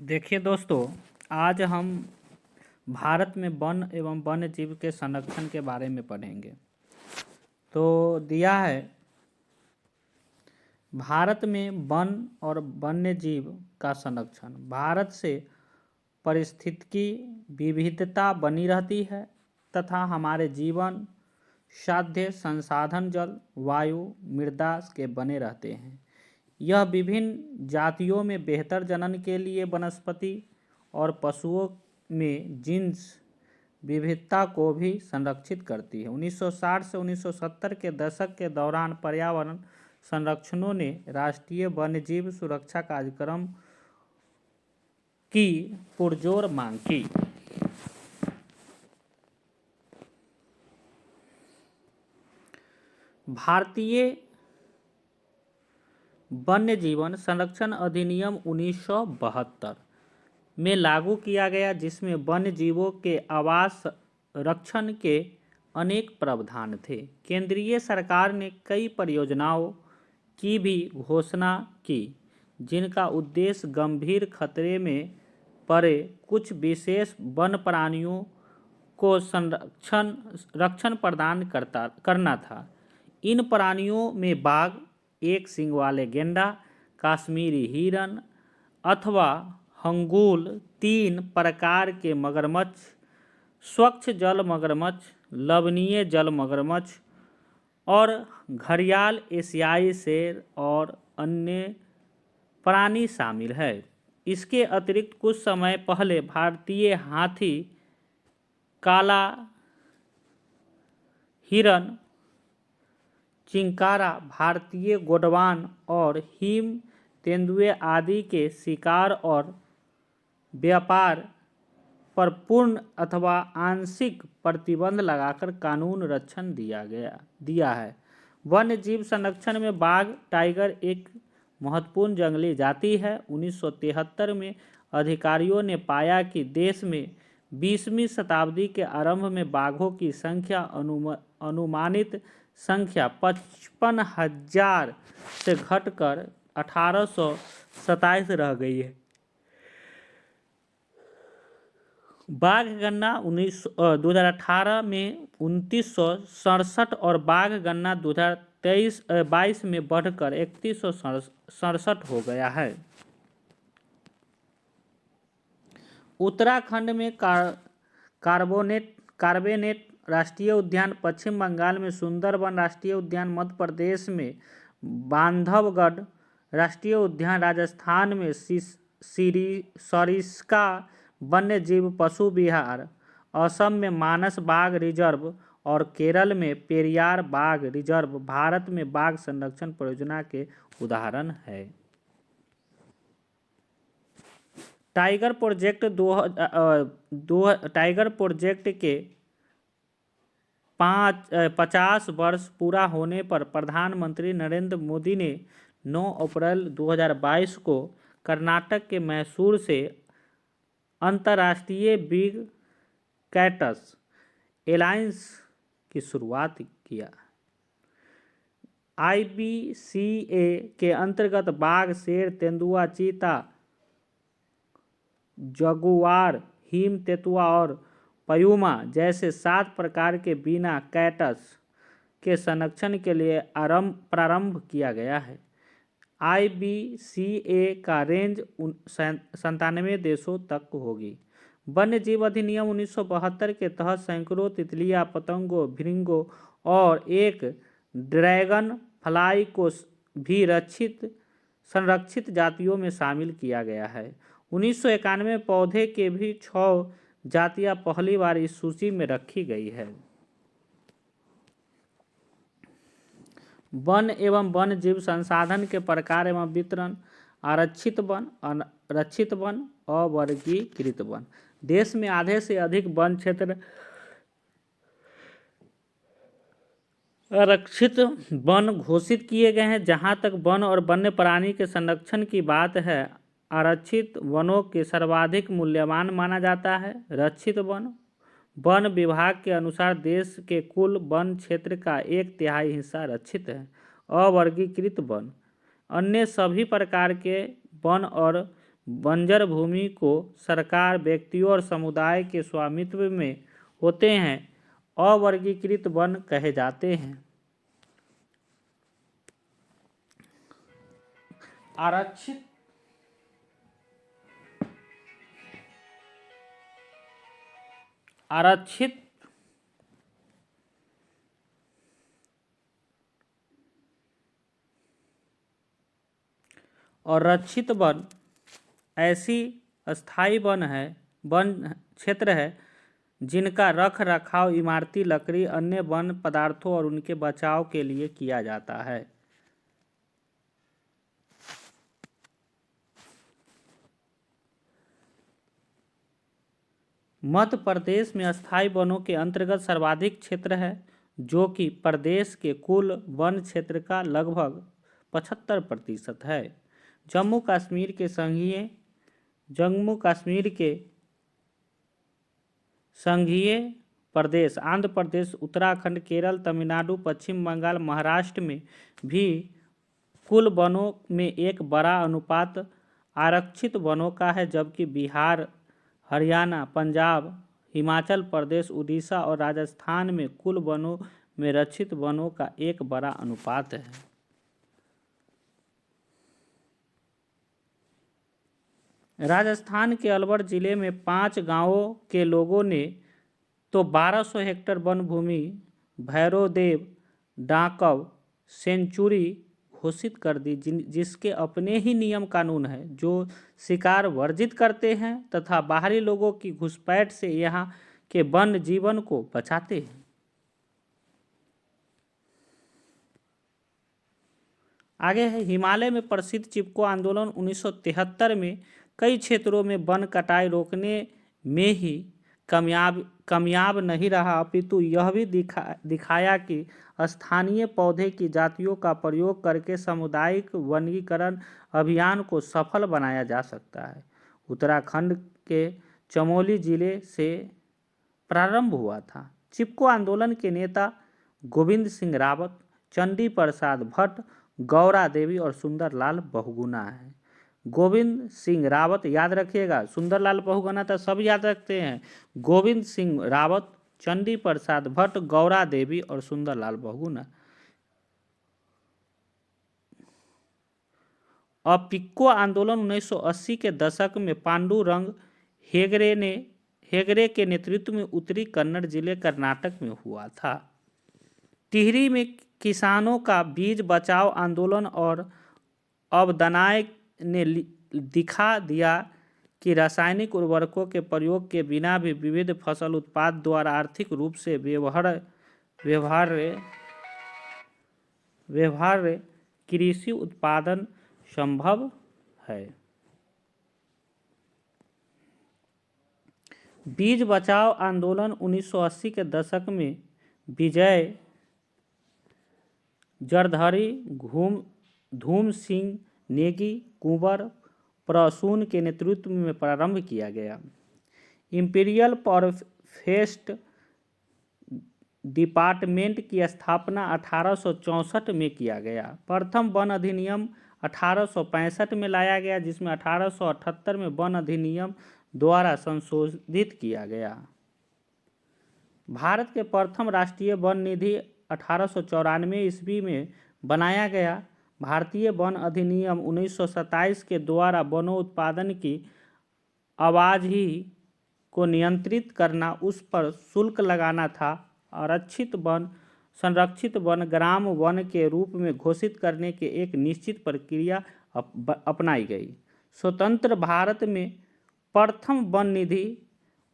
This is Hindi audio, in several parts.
देखिए दोस्तों, आज हम भारत में वन एवं वन्य जीव के संरक्षण के बारे में पढ़ेंगे। तो दिया है, भारत में वन और वन्य जीव का संरक्षण। भारत से पारिस्थितिकी विविधता बनी रहती है तथा हमारे जीवन साध्य संसाधन जल, वायु, मृदा के बने रहते हैं। यह विभिन्न जातियों में बेहतर जनन के लिए वनस्पति और पशुओं में जीन्स विविधता को भी संरक्षित करती है। 1960 से 1970 के दशक के दौरान पर्यावरण संरक्षणों ने राष्ट्रीय वन्यजीव सुरक्षा कार्यक्रम की पुरजोर मांग की। भारतीय वन्य जीवन संरक्षण अधिनियम 1972 में लागू किया गया, जिसमें वन्य जीवों के आवास रक्षण के अनेक प्रावधान थे। केंद्रीय सरकार ने कई परियोजनाओं की भी घोषणा की, जिनका उद्देश्य गंभीर खतरे में पड़े कुछ विशेष वन प्राणियों को रक्षण प्रदान करना था। इन प्राणियों में बाघ, एक सींग वाले गेंडा, कश्मीरी हिरण अथवा हंगूल, 3 प्रकार के मगरमच्छ, स्वच्छ जल मगरमच्छ, लवणीय जल मगरमच्छ और घड़ियाल, एशियाई शेर और अन्य प्राणी शामिल है। इसके अतिरिक्त कुछ समय पहले भारतीय हाथी, काला हिरण, चिंकारा, भारतीय गोडवान और हिम तेंदुए आदि के शिकार और व्यापार पर पूर्ण अथवा आंशिक प्रतिबंध लगाकर कानून रक्षण दिया है। वन्य जीव संरक्षण में बाघ, टाइगर एक महत्वपूर्ण जंगली जाति है। 1973 में अधिकारियों ने पाया कि देश में 20वीं शताब्दी के आरंभ में बाघों की संख्या अनुमानित संख्या 55,000 से घटकर 1827 रह गई है। बाघ गणना 2018 में 2967 और बाघ गणना 2022 में बढ़कर 3167 हो गया है। उत्तराखंड में कार्बेट राष्ट्रीय उद्यान, पश्चिम बंगाल में सुंदरबन राष्ट्रीय उद्यान, मध्य प्रदेश में बांधवगढ़ राष्ट्रीय उद्यान, राजस्थान में सरिस्का वन्य जीव पशु विहार, असम में मानस बाघ रिजर्व और केरल में पेरियार बाघ रिजर्व भारत में बाघ संरक्षण परियोजना के उदाहरण है। टाइगर प्रोजेक्ट के 50 वर्ष पूरा होने पर प्रधानमंत्री नरेंद्र मोदी ने 9 अप्रैल 2022 को कर्नाटक के मैसूर से अंतर्राष्ट्रीय बिग कैट्स एलायंस की शुरुआत किया। IBCA के अंतर्गत बाघ, शेर, तेंदुआ, चीता, जगुआर, हिम तेंदुआ और प्यूमा जैसे 7 प्रकार के बिना कैट्स के संरक्षण के लिए प्रारंभ किया गया है। IBCA का रेंज 97 देशों तक होगी। वन्य जीव अधिनियम 1972 के तहत सैकड़ों तितलियां, पतंगों, भृंगों और एक ड्रैगन फ्लाई को भी संरक्षित जातियों में शामिल किया गया है। 1991 में पौधे के भी 6 जातियां पहली बार इस सूची में रखी गई है। वन एवं वन्य जीव संसाधन के प्रकार एवं वितरण: आरक्षित वन, अरक्षित वन, अवर्गीकृत वन। देश में आधे से अधिक वन क्षेत्र आरक्षित वन घोषित किए गए हैं। जहां तक वन और वन्य प्राणी के संरक्षण की बात है, आरक्षित वनों के सर्वाधिक मूल्यवान माना जाता है। रक्षित वन विभाग के अनुसार देश के कुल वन क्षेत्र का 1/3 हिस्सा रक्षित है। अवर्गीकृत वन अन्य सभी प्रकार के वन और बंजर भूमि को सरकार, व्यक्तियों और समुदाय के स्वामित्व में होते हैं अवर्गीकृत वन कहे जाते हैं। आरक्षित आरक्षित और रक्षित वन ऐसी अस्थायी वन क्षेत्र है जिनका रख रखाव इमारती लकड़ी, अन्य वन पदार्थों और उनके बचाव के लिए किया जाता है। मध्य प्रदेश में अस्थायी वनों के अंतर्गत सर्वाधिक क्षेत्र है, जो कि प्रदेश के कुल वन क्षेत्र का लगभग 75% है। जम्मू कश्मीर के संघीय प्रदेश आंध्र प्रदेश, उत्तराखंड, केरल, तमिलनाडु, पश्चिम बंगाल, महाराष्ट्र में भी कुल वनों में एक बड़ा अनुपात आरक्षित वनों का है, जबकि बिहार, हरियाणा, पंजाब, हिमाचल प्रदेश, उड़ीसा और राजस्थान में कुल वनों में रक्षित वनों का एक बड़ा अनुपात है। राजस्थान के अलवर जिले में 5 गांवों के लोगों ने तो 1200 हेक्टेयर वन भूमि भैरोदेव डाकव सेंचुरी घोषित कर दी, जिसके अपने ही नियम कानून है जो शिकार वर्जित करते हैं तथा बाहरी लोगों की घुसपैठ से यहाँ के वन जीवन को बचाते हैं। आगे है हिमालय में प्रसिद्ध चिपको आंदोलन 1973 में कई क्षेत्रों में वन कटाई रोकने में ही कामयाब नहीं रहा, अपितु यह भी दिखाया कि स्थानीय पौधे की जातियों का प्रयोग करके सामुदायिक वनीकरण अभियान को सफल बनाया जा सकता है। उत्तराखंड के चमोली जिले से प्रारंभ हुआ था। चिपको आंदोलन के नेता गोविंद सिंह रावत, चंडी प्रसाद भट्ट, गौरा देवी और सुंदरलाल बहुगुणा हैं। गोविंद सिंह रावत याद रखिएगा, सुंदरलाल बहुगुणा तो सब याद रखते हैं। गोविंद सिंह रावत, चंडी प्रसाद भट्ट, गौरा देवी और सुंदरलाल बहुगुणा। अपिक्को आंदोलन 1980 के दशक में पांडुरंग हेगड़े के नेतृत्व में उत्तरी कन्नड़ जिले कर्नाटक में हुआ था। टिहरी में किसानों का बीज बचाओ आंदोलन और अवदनाय ने दिखा दिया कि रासायनिक उर्वरकों के प्रयोग के बिना भी विविध फसल उत्पाद द्वारा आर्थिक रूप से व्यवहार्य कृषि उत्पादन संभव है। बीज बचाओ आंदोलन 1980 के दशक में विजय जरधरी, धूम सिंह नेगी, कुंवर प्रसून के नेतृत्व में प्रारंभ किया गया। इंपीरियल फॉरेस्ट डिपार्टमेंट की स्थापना 1864 में किया गया। प्रथम वन अधिनियम 1865 में लाया गया, जिसमें 1878 में वन अधिनियम द्वारा संशोधित किया गया। भारत के प्रथम राष्ट्रीय वन निधि 1894 ईस्वी में बनाया गया। भारतीय वन अधिनियम 1927 के द्वारा वनों उत्पादन की आवाजाही को नियंत्रित करना, उस पर शुल्क लगाना था। संरक्षित वन ग्राम वन के रूप में घोषित करने की एक निश्चित प्रक्रिया अपनाई गई। स्वतंत्र भारत में प्रथम वन निधि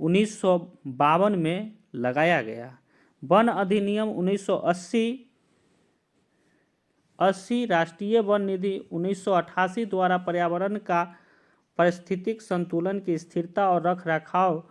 1952 में लगाया गया। वन अधिनियम 1980 राष्ट्रीय वन निधि 1988 द्वारा पर्यावरण का पारिस्थितिक संतुलन की स्थिरता और रखरखाव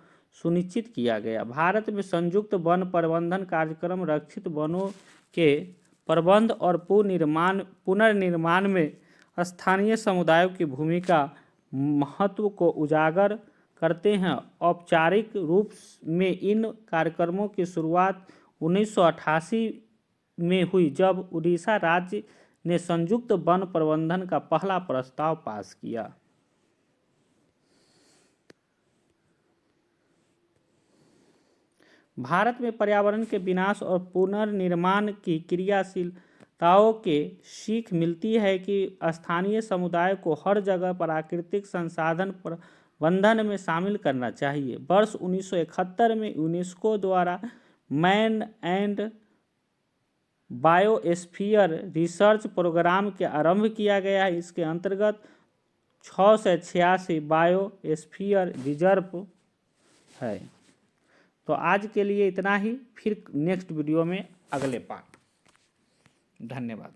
सुनिश्चित किया गया। भारत में संयुक्त वन प्रबंधन कार्यक्रम रक्षित वनों के प्रबंध और पुनर्निर्माण में स्थानीय समुदायों की भूमिका महत्व को उजागर करते हैं। औपचारिक रूप में इन कार्यक्रमों की शुरुआत 1988 में हुई, जब उड़ीसा राज्य ने संयुक्त वन प्रबंधन का पहला प्रस्ताव पास किया। भारत में पर्यावरण के विनाश और पुनर्निर्माण की क्रियाशीलताओं के सीख मिलती है कि स्थानीय समुदाय को हर जगह प्राकृतिक संसाधन प्रबंधन में शामिल करना चाहिए। वर्ष 1971 में यूनेस्को द्वारा man and biosphere research programme के आरंभ किया गया है। इसके अंतर्गत 686 बायोस्फीयर रिजर्व है। तो आज के लिए इतना ही, फिर नेक्स्ट वीडियो में अगले पार्ट। धन्यवाद।